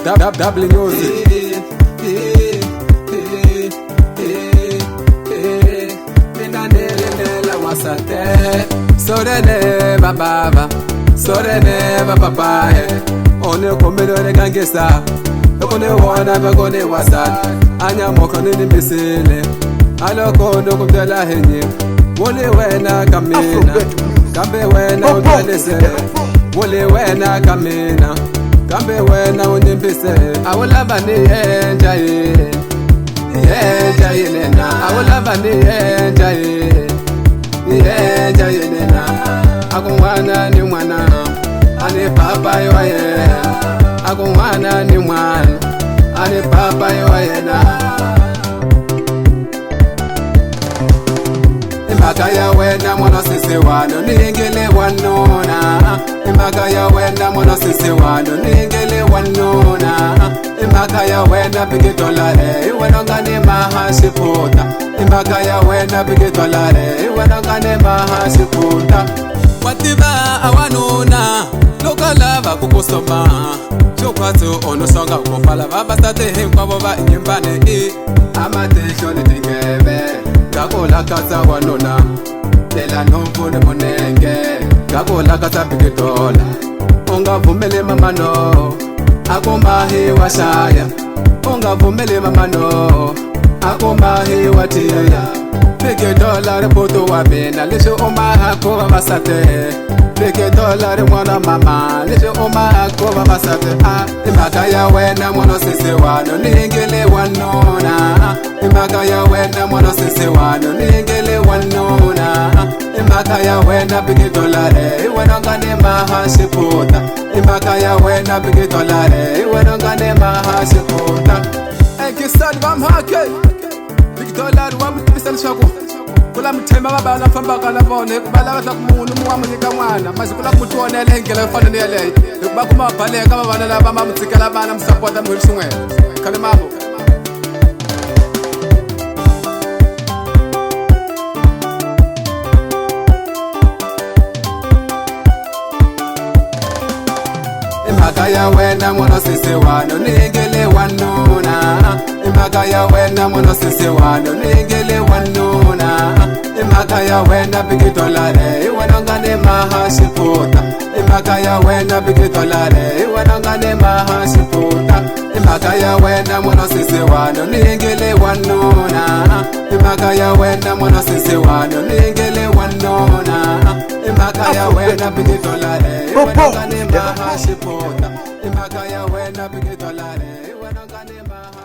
Double music. Sorene baba, sorene baba. One komelo gangsta, one wana bagone wasat. Anya mokone ni misile, aloko no kumdala henye. Wole wena kamina, kambe wena unalese. Wole wena kamina, kambe wena unimpise. Awulaba ni enjaye, enjaye nena. Awulaba ni enjaye, enjaye nena. Akumwana ni mwana, ane papa yoye. Akumwana ni mwana, ane papa yoye na. Imakaya wena mwana sisi wano ningele wanona. Imakaya wena mwana sisi wano ningele wanona. Imakaya wena bigi dolare wanongane mahasipota. Imakaya wena bigi dolare wanongane mahasipota. Watiba awanona lokalava kukusoma. Chokwatu onosonga ukufala babastate hinkwa boba inyembane amate shone tingebe. Gakola kasa wanona, lela nomfu ne monenge. Gakola kasa bigitola, onga vumele mamano. Akomahi washaya, onga vumele mamano. Akomahi watia, bigitola repoto wabena. Lisho omaha kova basate, bigitola re mwana mama. Lisho omaha kova basate. Imakaya wena mwana sisi wano ningele wanona. Imakaya wena mwana sisi wano ningele wanona. Imakaya wena bigi dolare wanongane mahasipota. Imakaya wena bigi dolare wanongane mahasipota. Enkisani bamhake bigi dolare wamutibisa lishako. Kula mthemba baba lafamba kana bone kubala kaza kumuntu muwamunika mwana mazikula kutuonele ngela efana nele bakuma baleka babana laba mamtsikala bana msapota mwisungwe kale mambo. Imakaya wena mwana sisi wano ningele wanona. Imakaya wena mwana sisi wano ningele wanona. Imakaya wena bigi dolare wanongane mahasipota. Imakaya wena bigi dolare wanongane mahasipota. Imakaya wena mwana sisi wano ningele wanona. Imakaya wena mwana sisi wano ningele wanona. Imakaya wena bigi dolare wanongane mahasipota. Imakaya wena bigi dolare wanongane mahasipota.